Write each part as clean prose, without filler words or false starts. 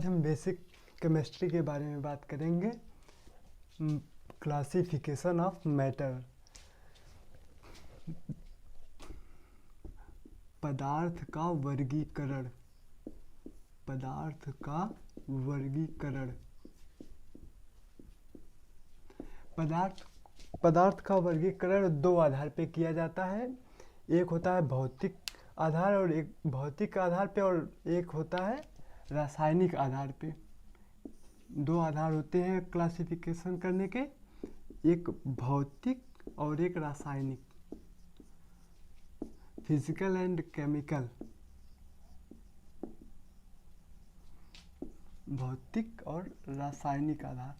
हम basic chemistry के बारे में बात करेंगे। Classification of matter. पदार्थ का वर्गीकरण। पदार्थ का वर्गीकरण। पदार्थ का वर्गीकरण दो आधार पे किया जाता है। एक होता है भौतिक आधार और एक भौतिक आधार पे, और एक होता है रासायनिक आधार पे। दो आधार होते हैं क्लासिफिकेशन करने के, एक भौतिक और एक रासायनिक, फिजिकल एंड केमिकल। भौतिक और रासायनिक आधार।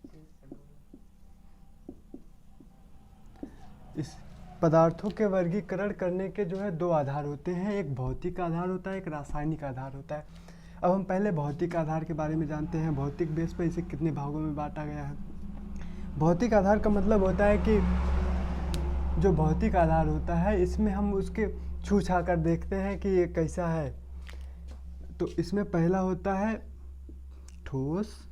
इस पदार्थों के वर्गीकरण करने के जो है दो आधार होते हैं, एक भौतिक आधार होता है, एक रासायनिक आधार होता है। अब हम पहले भौतिक आधार के बारे में जानते हैं। भौतिक बेस पर इसे कितने भागों में बांटा गया है। भौतिक आधार का मतलब होता है कि जो भौतिक आधार होता है इसमें हम उसके छू छा कर देखते हैं कि ये कैसा है। तो इसमें पहला होता है ठोस,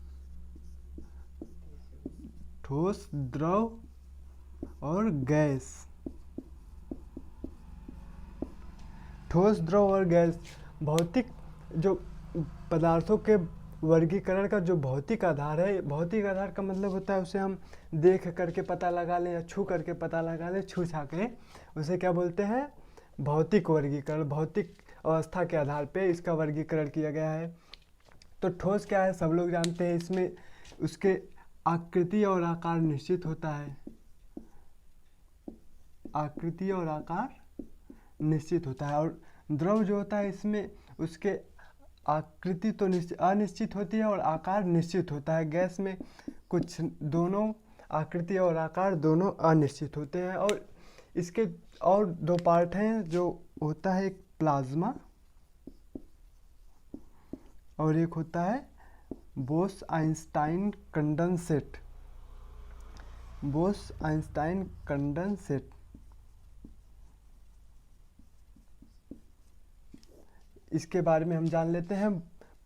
द्रव और गैस। ठोस, द्रव और गैस। भौतिक जो पदार्थों के वर्गीकरण का जो भौतिक आधार है, भौतिक आधार का मतलब होता है उसे हम देख करके पता लगा लें या छू करके पता लगा लें, छू छा के, उसे क्या बोलते हैं? भौतिक वर्गीकरण। भौतिक अवस्था के आधार पे इसका वर्गीकरण किया गया है। तो ठोस क्या है सब लोग जानते हैं। इसमें उसके आकृति और आकार निश्चित होता है। आकृति और आकार निश्चित होता है। और द्रव जो होता है इसमें उसके आकृति तो अनिश्चित होती है और आकार निश्चित होता है। गैस में कुछ दोनों आकृति और आकार दोनों अनिश्चित होते हैं। और इसके और दो पार्ट हैं, जो होता है एक प्लाज्मा और एक होता है बोस-आइंस्टाइन कंडेंसेट। बोस-आइंस्टाइन कंडेंसेट। इसके बारे में हम जान लेते हैं,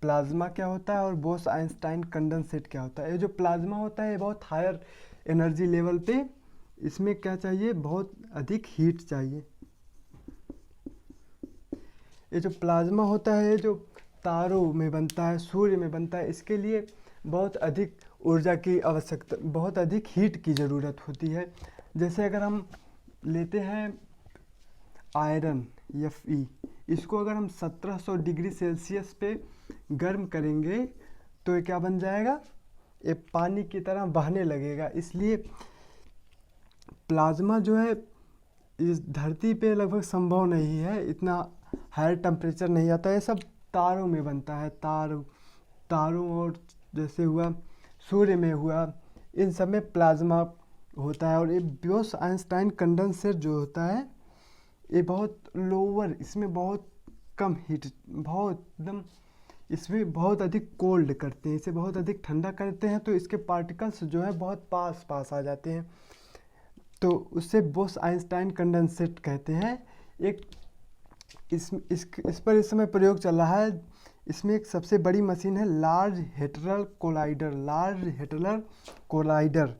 प्लाज्मा क्या होता है और बोस-आइंस्टाइन कंडेंसेट क्या होता है। ये जो प्लाज्मा होता है ये बहुत हायर एनर्जी लेवल पे, इसमें क्या चाहिए? बहुत अधिक हीट चाहिए। ये जो प्लाज्मा होता है, ये जो तारों में बनता है, सूर्य में बनता है, इसके लिए बहुत अधिक ऊर्जा की आवश्यकता, बहुत अधिक हीट की ज़रूरत होती है। जैसे अगर हम लेते हैं आयरन Fe, इसको अगर हम 1700 डिग्री सेल्सियस पे गर्म करेंगे तो ये क्या बन जाएगा? ये पानी की तरह बहने लगेगा। इसलिए प्लाज्मा जो है इस धरती पे लगभग संभव नहीं है, इतना हायर टेम्परेचर नहीं आता है। ये सब तारों में बनता है। तारों और जैसे हुआ सूर्य में हुआ, इन सब में प्लाज्मा होता है। और ये बोस-आइंस्टाइन कंडेंसेट जो होता है ये बहुत लोअर, इसमें बहुत कम हीट, बहुत एकदम इसमें बहुत अधिक कोल्ड करते हैं, इसे बहुत अधिक ठंडा करते हैं। तो इसके पार्टिकल्स जो है बहुत पास आ जाते हैं, तो उससे बोस-आइंस्टाइन कंडेंसेट कहते हैं। एक इस पर इस समय प्रयोग चल रहा है। इसमें एक सबसे बड़ी मशीन है large hadron collider. Large hadron collider,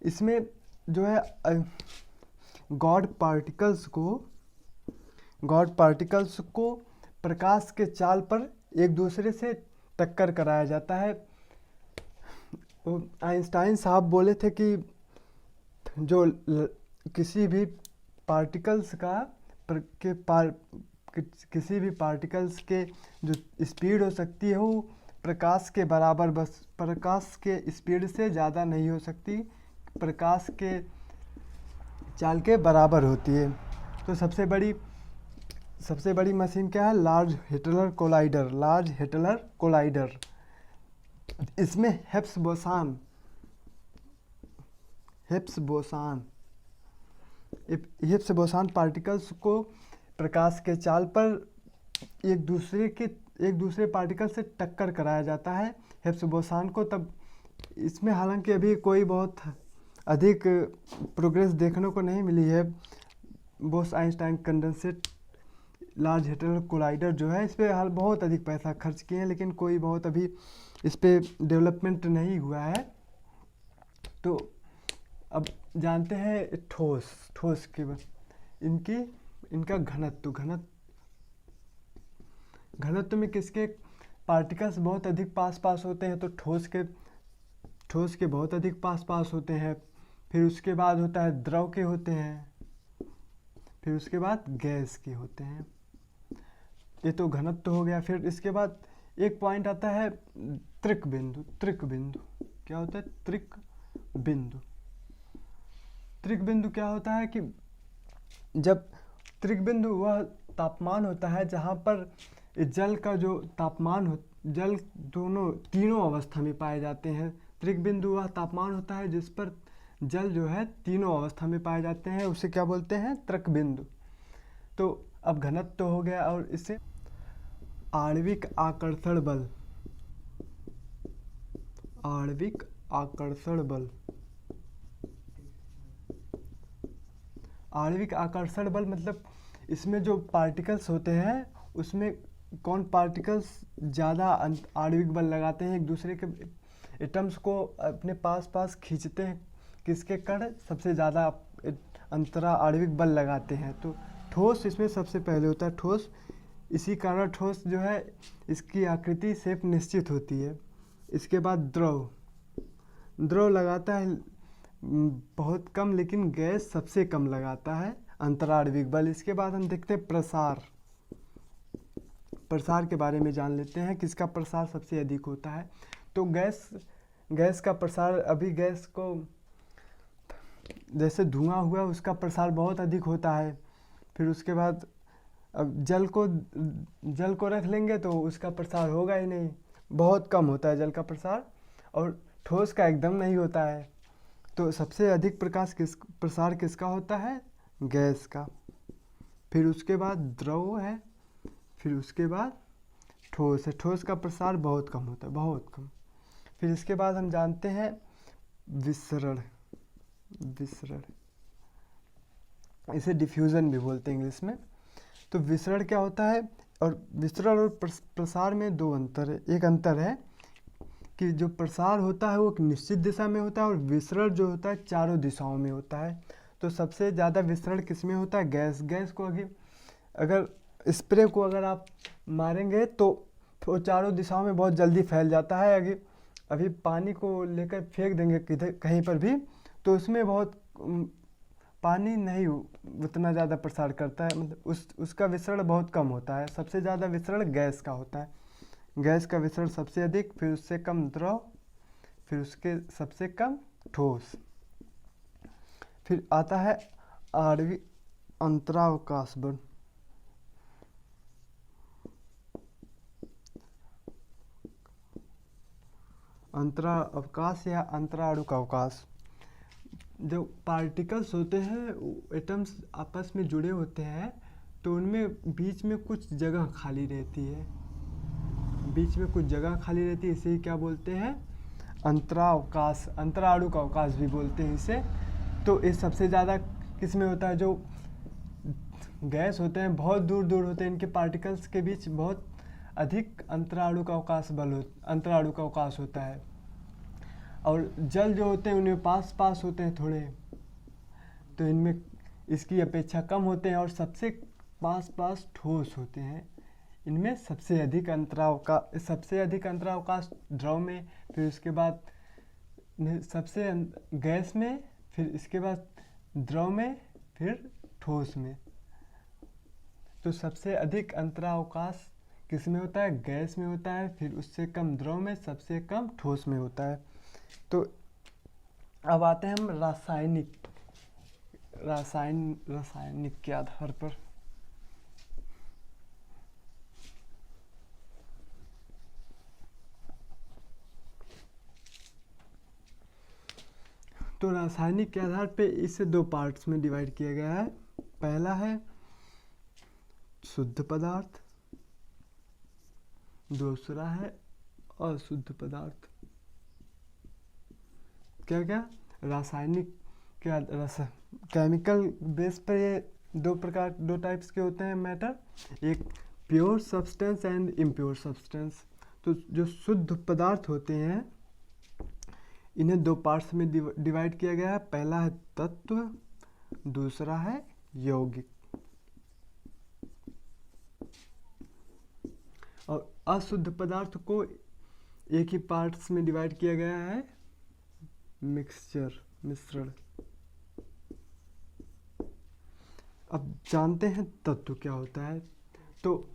इसमें जो है गॉड पार्टिकल्स को प्रकाश के चाल पर एक दूसरे से टक्कर कराया जाता है। आइंस्टाइन साहब बोले थे कि जो किसी भी पार्टिकल्स के जो स्पीड हो सकती है वो प्रकाश के बराबर, बस प्रकाश के स्पीड से ज़्यादा नहीं हो सकती, प्रकाश के चाल के बराबर होती है। तो सबसे बड़ी मशीन क्या है? Large hadron collider. Large hadron collider, इसमें हिग्स बोसान पार्टिकल्स को प्रकाश के चाल पर एक दूसरे पार्टिकल से टक्कर कराया जाता है, हिग्स बोसान को। तब इसमें हालांकि अभी कोई बहुत अधिक प्रोग्रेस देखने को नहीं मिली है बोस-आइंस्टाइन कंडेंसेट लार्ज हेड्रोजन कोलाइडर जो है, इस पर हाल बहुत अधिक पैसा खर्च किए हैं, लेकिन कोई बहुत अभी इस पर डेवलपमेंट नहीं हुआ है। तो अब जानते हैं ठोस के इनका घनत्व में किसके पार्टिकल्स बहुत अधिक पास होते हैं, तो ठोस के बहुत अधिक पास होते हैं। फिर उसके बाद होता है द्रव के होते हैं, फिर उसके बाद गैस के होते हैं। ये तो घनत्व हो गया। फिर इसके बाद एक पॉइंट आता है त्रिक बिंदु। क्या होता है? त्रिक बिंदु क्या होता है कि जब त्रिक बिंदु वह तापमान होता है जहाँ पर जल का जो तापमान हो, जल तीनों अवस्था में पाए जाते हैं। त्रिक बिंदु वह तापमान होता है जिस पर जल जो है तीनों अवस्था में पाए जाते हैं, उसे क्या बोलते हैं? त्रिक बिंदु। तो अब घनत्व तो हो गया, और इससे आणविक आकर्षण बल मतलब इसमें जो पार्टिकल्स होते हैं उसमें कौन पार्टिकल्स ज़्यादा आणविक बल लगाते हैं, एक दूसरे के एटम्स को अपने पास खींचते हैं, किसके कण सबसे ज़्यादा अंतरा आणविक बल लगाते हैं। तो ठोस इसमें सबसे पहले होता है, ठोस। इसी कारण ठोस जो है इसकी आकृति शेप निश्चित होती है। इसके बाद द्रव लगाता है बहुत कम, लेकिन गैस सबसे कम लगाता है अंतराणविक बल। इसके बाद हम देखते हैं प्रसार के बारे में जान लेते हैं, किसका प्रसार सबसे अधिक होता है। तो गैस का प्रसार, अभी गैस को जैसे धुआं हुआ उसका प्रसार बहुत अधिक होता है। फिर उसके बाद अब जल को रख लेंगे तो उसका प्रसार होगा ही नहीं, बहुत कम होता है जल का प्रसार, और ठोस का एकदम नहीं होता है। तो सबसे अधिक प्रसार किसका होता है? गैस का। फिर उसके बाद द्रव है, फिर उसके बाद ठोस है। ठोस का प्रसार बहुत कम होता है, बहुत कम। फिर इसके बाद हम जानते हैं विसरण। इसे डिफ्यूज़न भी बोलते हैं इंग्लिश में। तो विसरण क्या होता है? और विसरण और प्रसार में दो अंतर है। एक अंतर है कि जो प्रसार होता है वो एक निश्चित दिशा में होता है, और विसरण जो होता है चारों दिशाओं में होता है। तो सबसे ज़्यादा विसरण किस में होता है? गैस को अगर स्प्रे को अगर आप मारेंगे तो वो चारों दिशाओं में बहुत जल्दी फैल जाता है। अभी पानी को लेकर फेंक देंगे कहीं पर भी, तो उसमें बहुत पानी नहीं उतना ज़्यादा प्रसार करता है, मतलब उसका विसरण बहुत कम होता है। सबसे ज़्यादा विसरण गैस का होता है। गैस का विसरण सबसे अधिक, फिर उससे कम द्रव, फिर उसके सबसे कम ठोस। फिर आता है आणविक अंतरावकाश बल। अंतरावकाश या अंतराणुक अवकाश। जो पार्टिकल्स होते हैं, एटम्स आपस में जुड़े होते हैं, तो उनमें बीच में कुछ जगह खाली रहती है, इसे क्या बोलते हैं? अंतरावकाश, अंतराणुक अवकाश भी बोलते हैं इसे। तो ये सबसे ज़्यादा किस में होता है? जो गैस होते हैं बहुत दूर होते हैं, इनके पार्टिकल्स के बीच बहुत अधिक अंतराणुक अवकाश होता है। और जल जो होते हैं उनमें पास होते हैं थोड़े, तो इनमें इसकी अपेक्षा कम होते हैं, और सबसे पास ठोस होते हैं। इनमें सबसे अधिक अंतरावकाश द्रव में, फिर उसके बाद सबसे गैस में, फिर इसके बाद द्रव में, फिर ठोस में। तो सबसे अधिक अंतरावकाश किस में होता है? गैस में होता है, फिर उससे कम द्रव में, सबसे कम ठोस में होता है। तो अब आते हैं हम रासायनिक के आधार पर। तो रासायनिक के आधार पे इसे दो पार्ट्स में डिवाइड किया गया है। पहला है शुद्ध पदार्थ, दूसरा है अशुद्ध पदार्थ। क्या रासायनिक केमिकल बेस पर ये दो टाइप्स के होते हैं मैटर, एक pure substance and impure substance. तो जो शुद्ध पदार्थ होते हैं इन्हें दो पार्ट्स में डिवाइड किया गया है, पहला है तत्व, दूसरा है यौगिक। और अशुद्ध पदार्थ को एक ही पार्ट्स में डिवाइड किया गया है, मिश्रण। अब जानते हैं तत्व क्या होता है। तो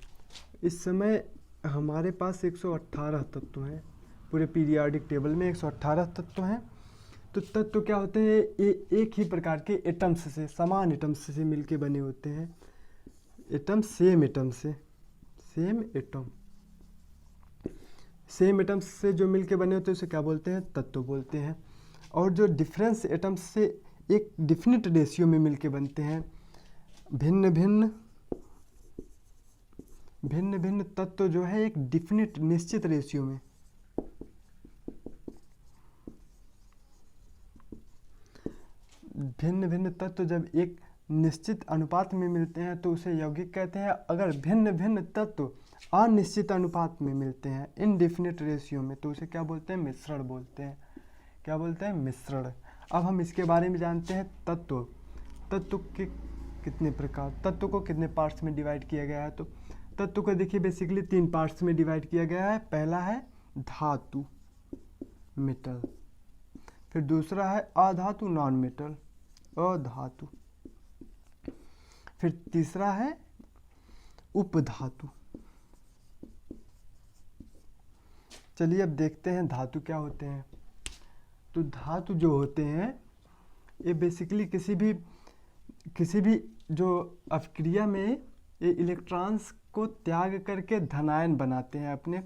इस समय हमारे पास 118 तत्व हैं, पूरे पीरियाडिक टेबल में 118 तत्व हैं। तो तत्व क्या होते हैं, ये एक ही प्रकार के एटम्स से, समान एटम्स से मिलके बने होते हैं। सेम एटम्स से जो मिलके बने होते हैं उसे क्या बोलते हैं, तत्व बोलते हैं। और जो डिफरेंस एटम्स से एक डिफिनिट रेशियो में मिलके बनते हैं, भिन्न भिन्न तत्व जो है एक डिफिनिट निश्चित रेशियो में, भिन्न तत्व जब एक निश्चित अनुपात में मिलते हैं तो उसे यौगिक कहते हैं। अगर भिन्न तत्व अनिश्चित अनुपात में मिलते हैं, इनडिफिनिट रेशियो में, तो उसे क्या बोलते हैं, मिश्रण बोलते हैं। क्या बोलते हैं, मिश्रण। अब हम इसके बारे में जानते हैं तत्व के कितने प्रकार, तत्व को कितने पार्ट्स में डिवाइड किया गया है। तो तत्व को देखिए बेसिकली 3 पार्ट्स में डिवाइड किया गया है। पहला है धातु, मेटल, फिर दूसरा है अधातु, नॉन मेटल, अधातु, फिर तीसरा है उपधातु। चलिए अब देखते हैं धातु क्या होते हैं। तो धातु जो होते हैं ये बेसिकली किसी भी जो अभिक्रिया में ये इलेक्ट्रॉन्स को त्याग करके धनायन बनाते हैं, अपने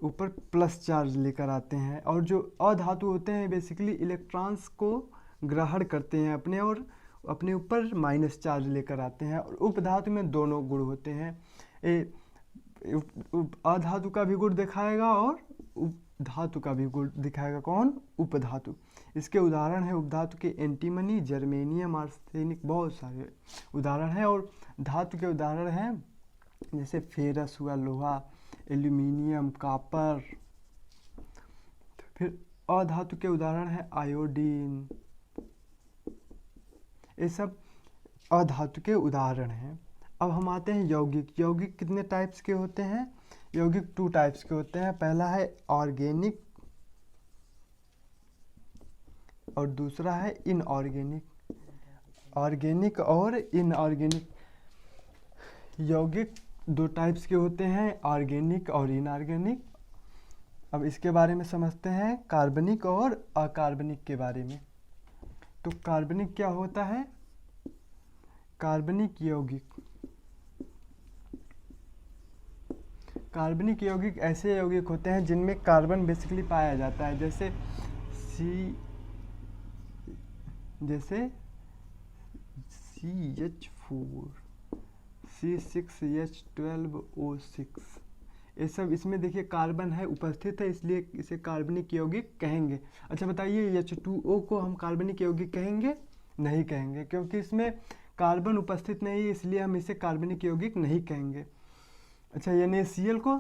ऊपर प्लस चार्ज लेकर आते हैं। और जो अधातु होते हैं बेसिकली इलेक्ट्रॉन्स को ग्रहण करते हैं अपने, और अपने ऊपर माइनस चार्ज लेकर आते हैं। और उपधातु में दोनों गुण होते हैं, अधातु का भी गुण दिखाएगा और धातु का भी गुण दिखाएगा। कौन, उपधातु। इसके उदाहरण है उपधातु के एंटीमनी, जर्मेनियम, आर्सेनिक, बहुत सारे उदाहरण हैं। और धातु के उदाहरण हैं जैसे फेरस हुआ, लोहा, एल्यूमिनियम, कॉपर। फिर अधातु के उदाहरण है आयोडीन। ये सब अधातु के उदाहरण हैं। अब हम आते हैं यौगिक। यौगिक कितने टाइप्स के होते हैं, यौगिक 2 टाइप्स के होते हैं। पहला है ऑर्गेनिक और दूसरा है इनऑर्गेनिक। ऑर्गेनिक और इनऑर्गेनिक यौगिक 2 टाइप्स के होते हैं, ऑर्गेनिक और इनऑर्गेनिक। अब इसके बारे में समझते हैं, कार्बनिक और अकार्बनिक के बारे में। तो कार्बनिक क्या होता है, कार्बनिक यौगिक। कार्बनिक यौगिक ऐसे यौगिक होते हैं जिनमें कार्बन बेसिकली पाया जाता है, जैसे CH4, C6H12O6, ये सब इसमें देखिए कार्बन है, उपस्थित है, इसलिए इसे कार्बनिक यौगिक कहेंगे। अच्छा बताइए, H2O को हम कार्बनिक यौगिक कहेंगे? नहीं कहेंगे, क्योंकि इसमें कार्बन उपस्थित नहीं है, इसलिए हम इसे कार्बनिक यौगिक नहीं कहेंगे। अच्छा NaCl को,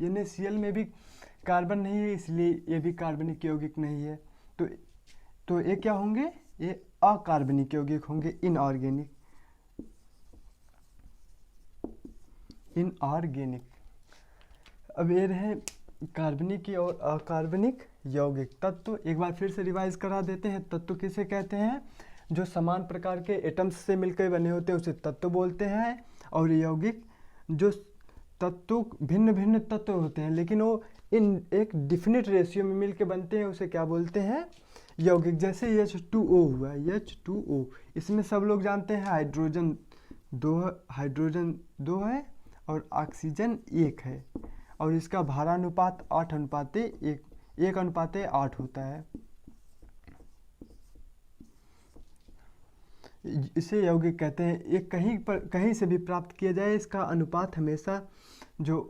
NaCl में भी कार्बन नहीं है, इसलिए ये भी कार्बनिक यौगिक नहीं है। तो ये क्या होंगे, ये अकार्बनिक यौगिक होंगे, इनऑर्गेनिक। अब ये रहे कार्बनिक और अकार्बनिक यौगिक तत्व। एक बार फिर से रिवाइज करा देते हैं। तत्व किसे कहते हैं, जो समान प्रकार के एटम्स से मिलकर बने होते हैं उसे तत्व बोलते हैं। और यौगिक जो तत्व भिन्न तत्व होते हैं लेकिन वो इन एक डिफिनिट रेशियो में मिलके बनते हैं, उसे क्या बोलते हैं, यौगिक। जैसे H2O हुआ, H2O, इसमें सब लोग जानते हैं हाइड्रोजन 2 है और ऑक्सीजन 1 है, और इसका भारानुपात 1:8 होता है। इसे यौगिक कहते हैं। ये कहीं से भी प्राप्त किया जाए, इसका अनुपात हमेशा जो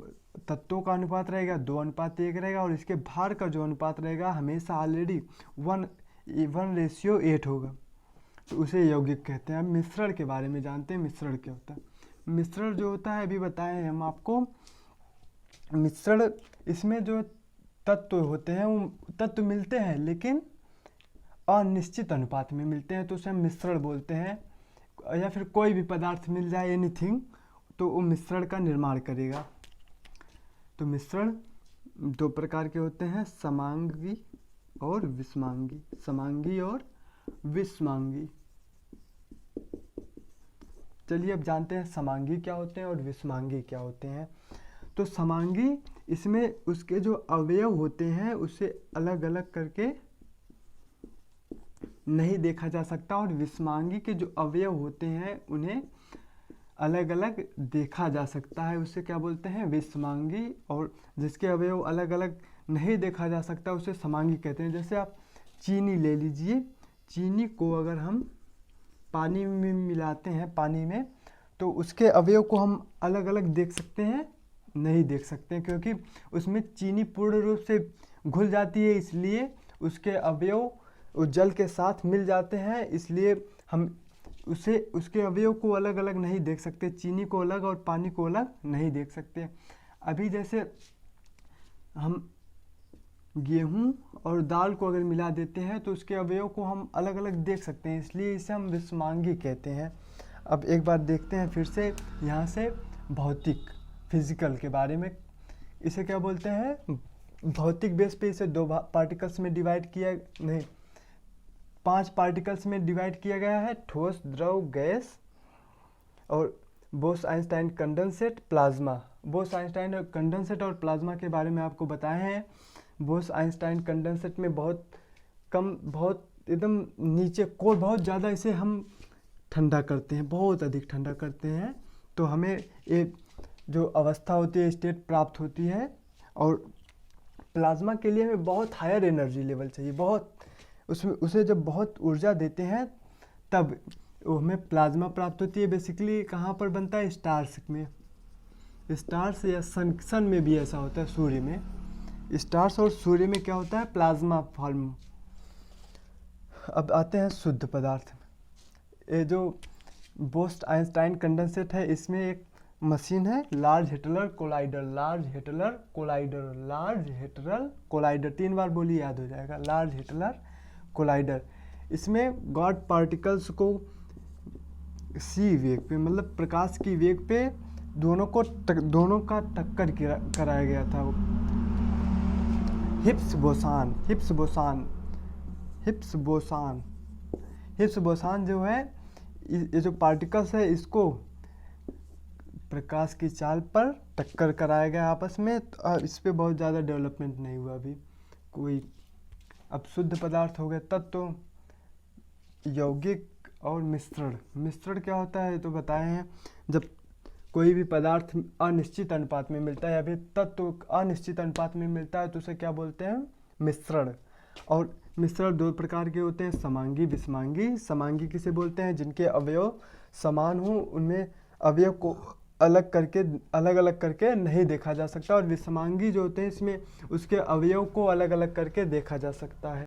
तत्वों का अनुपात रहेगा 2:1 रहेगा, और इसके भार का जो अनुपात रहेगा हमेशा ऑलरेडी 1:8 होगा। तो उसे यौगिक कहते हैं। अब मिश्रण के बारे में जानते हैं, मिश्रण क्या होता है। मिश्रण जो होता है अभी बताए हैं हम आपको। मिश्रण, इसमें जो तत्व होते हैं वो तत्व मिलते हैं लेकिन अनिश्चित अनुपात में मिलते हैं, तो उसे हम मिश्रण बोलते हैं। या फिर कोई भी पदार्थ मिल जाए, एनीथिंग, तो वो मिश्रण का निर्माण करेगा। तो मिश्रण दो प्रकार के होते हैं, समांगी और विषमांगी। समांगी और विषमांगी। चलिए अब जानते हैं समांगी क्या होते हैं और विषमांगी क्या होते हैं। तो समांगी, इसमें उसके जो अवयव होते हैं उसे अलग अलग करके नहीं देखा जा सकता, और विषमांगी के जो अवयव होते हैं उन्हें अलग अलग देखा जा सकता है, उसे क्या बोलते हैं, विषमांगी। और जिसके अवयव अलग अलग नहीं देखा जा सकता उसे समांगी कहते हैं। जैसे आप चीनी ले लीजिए, चीनी को अगर हम पानी में मिलाते हैं, पानी में, तो उसके अवयव को हम अलग अलग देख सकते हैं, नहीं देख सकते हैं, क्योंकि उसमें चीनी पूर्ण रूप से घुल जाती है, इसलिए उसके अवयव उस जल के साथ मिल जाते हैं, इसलिए हम उसे उसके अवयव को अलग अलग नहीं देख सकते। चीनी को अलग और पानी को अलग नहीं देख सकते। अभी जैसे हम गेहूं और दाल को अगर मिला देते हैं तो उसके अवयव को हम अलग अलग देख सकते हैं, इसलिए इसे हम विषमांगी कहते हैं। अब एक बार देखते हैं फिर से यहाँ से भौतिक, फिजिकल के बारे में। इसे क्या बोलते हैं, भौतिक बेस पे इसे दो पार्टिकल्स में डिवाइड किया, नहीं, 5 पार्टिकल्स में डिवाइड किया गया है, ठोस, द्रव, गैस और बोस-आइंस्टाइन कंडेंसेट, प्लाज्मा। बोस-आइंस्टाइन कंडेंसेट और प्लाज्मा के बारे में आपको बताए हैं। बोस-आइंस्टाइन कंडेंसेट में बहुत कम, बहुत एकदम नीचे कोर, बहुत ज़्यादा इसे हम ठंडा करते हैं, बहुत अधिक ठंडा करते हैं, तो हमें एक जो अवस्था होती है, स्टेट प्राप्त होती है। और प्लाज्मा के लिए हमें बहुत हायर एनर्जी लेवल चाहिए, बहुत उसमें, उसे जब बहुत ऊर्जा देते हैं तब वो हमें प्लाज्मा प्राप्त होती है। बेसिकली कहाँ पर बनता है, स्टार्स में, स्टार्स या सन में भी ऐसा होता है, सूर्य में, स्टार्स और सूर्य में क्या होता है, प्लाज्मा फॉर्म। अब आते हैं शुद्ध पदार्थ। ये जो बोस-आइंस्टाइन कंडेंसेट है, इसमें एक मशीन है, large hadron collider, large hadron collider, large hadron collider, 3 बार बोली याद हो जाएगा, लार्ज हेटेरल कोलाइडर। इसमें गॉड पार्टिकल्स को सी वेग पे, मतलब प्रकाश की वेग पे दोनों का टक्कर कराया गया था। Higgs boson, Higgs boson, Higgs boson, Higgs boson जो है, ये जो पार्टिकल्स है इसको प्रकाश की चाल पर टक्कर कराया गया आपस में। इस पे बहुत ज़्यादा डेवलपमेंट नहीं हुआ अभी कोई। अब शुद्ध पदार्थ हो गए तत्व, यौगिक और मिश्रण। मिश्रण क्या होता है तो बताए हैं, जब कोई भी पदार्थ अनिश्चित अनुपात में मिलता है या फिर तत्व अनिश्चित अनुपात में मिलता है तो उसे क्या बोलते हैं, मिश्रण। और मिश्रण 2 प्रकार के होते हैं, समांगी, विषमांगी। समांगी किसे बोलते हैं, जिनके अवयव समान हो, उनमें अवयव को अलग अलग करके नहीं देखा जा सकता। और विषमांगी जो होते हैं इसमें उसके अवयव को अलग अलग करके देखा जा सकता है।